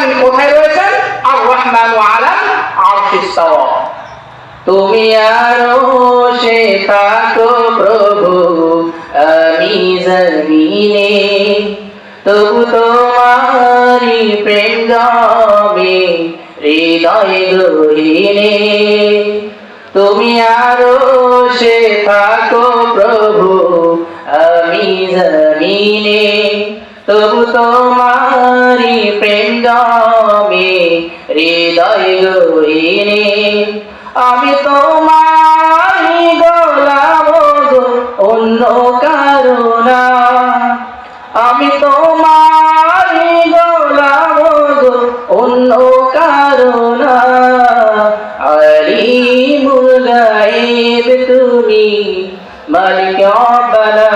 আলামিন কোথায় রয়েছেন? আর রহমানু আলাল আরশিস ইস্তাওয়া। তুমি আরশে থাকো প্রভু, আমি জমিনে, তবু তোমারি প্রেম জমে হৃদয় গহীনে। তুমি আরশে থাকো প্রভু, আমি জমিনে, তবু তোমারি প্রেম জমে হৃদয় গহীনে। আমি তোমারি গোলাম গো, অন্য কারো না। আমি তোমারি গোলাম গো, অন্য কারো না। আলিমুল গায়ব তুমি, মালিক রব্বানা।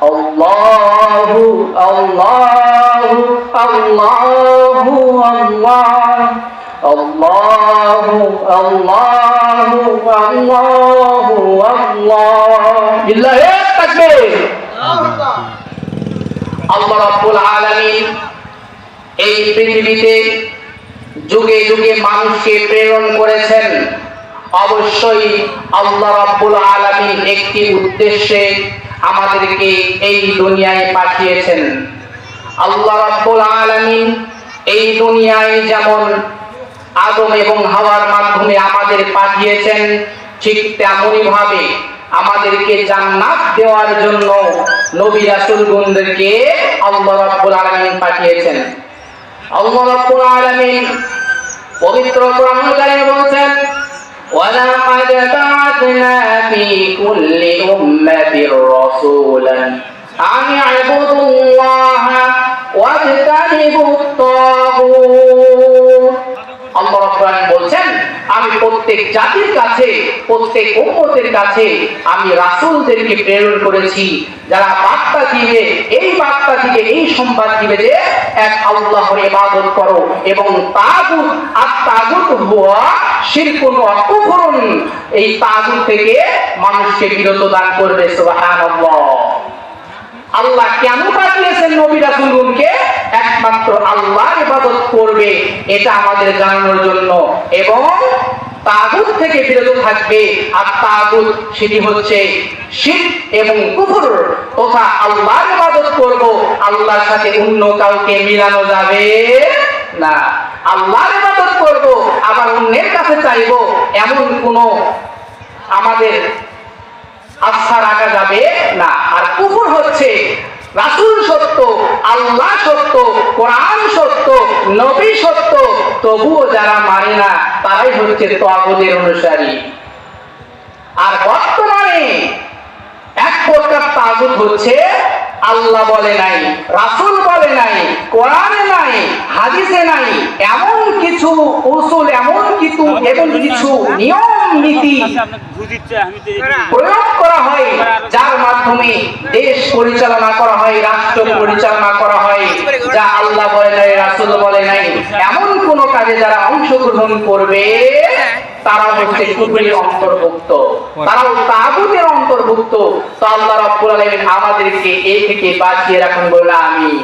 আল্লাহু আল্লাহু আল্লাহু আল্লাহ, আল্লাহু আল্লাহু আল্লাহু আল্লাহ। লিল্লাহি তাকবীর। আল্লাহ রাব্বুল আলামিন এই পৃথিবীতে যুগে যুগে মানুষকে প্রেরণ করেছেন। অবশ্যই আল্লাহ রাব্বুল আলামিন একটি উদ্দেশ্যে আমাদেরকে এই দুনিয়ায় পাঠিয়েছেন। আল্লাহ রাব্বুল আলামিন এই দুনিয়ায় যেমন আদম এবং হাওয়ার মাধ্যমে আমাদের পাঠিয়েছেন, ঠিক তেমনি ভাবে আমাদেরকে জান্নাত দেওয়ার জন্য নবী রাসূলগণদেরকে আল্লাহ রাব্বুল আলামিন পাঠিয়েছেন। আল্লাহ রাব্বুল আলামিন পবিত্র কোরআনুল কারীমে বলেছেন, ওয়ালাকাদ বা'আথনা ফী কুল্লি উম্মাতির রাসূলান আন ই'বুদুল্লাহা ওয়াজতানিবুত তাগুত। আল্লাহ রাব্বুল আলামিন বলছেন, আমি প্রত্যেক জাতির কাছে, প্রত্যেক উম্মতের কাছে আমি রাসূলদেরকে প্রেরণ করেছি, যারা বার্তা দিবে, এই বার্তা থেকে এই সংবাদ দিবে যে এক আল্লাহর ইবাদত করো এবং তাগুত, আর তাগুত হুয়া শিরকুন ওয়া কুফরুন, এই তাগুত থেকে মানুষকে বিরত দান করবে। সুবহানাল্লাহ। আল্লাহ কেন পাঠিয়েছেন নবী রাসূলগণকে? একমাত্র আল্লাহর ইবাদত করবে, এটা আমাদের জানানোর জন্য, এবং তাগুত থেকে বিরত থাকবে। আর তাগুত সেটি হচ্ছে শিরক এবং কুফর, তথা আল্লাহর ইবাদত করব, আল্লাহর সাথে অন্য কাউকে মিলানো যাবে না। আল্লাহর ইবাদত করব, আবার অন্যের কাছে চাইব, এমন কোন আমাদের আস্থা রাখা যাবে না। আর কুফর হচ্ছে রাসূল সত্য, আল্লাহ সত্য, কোরআন সত্য, নবী সত্য, তবুও যারা মানে না তারাই হচ্ছে তাগুতের অনুসারী। আর বর্তমানে এক প্রকার তাগুত হচ্ছে আল্লাহ বলে নাই, রাসূল বলে নাই, কোরআনে নাই, হাদিসে নাই, এমন কিছু উসুল, এমন কিছু নিয়ম নীতি প্রয়োগ করা হয়, যার মাধ্যমে দেশ পরিচালনা করা হয়, রাষ্ট্র পরিচালনা করা হয়, যা আল্লাহ বলে নাই, রাসূল বলে নাই, এমন কোন কাজে যারা অংশগ্রহণ করবে তারা হচ্ছে কুফরের অন্তর্ভুক্ত, তারাও তাগুতের অন্তর্ভুক্ত। তো আল্লাহ রাব্বুল আলামিন আমাদেরকে এই থেকে বাঁচিয়ে রাখুন বলে আমিন।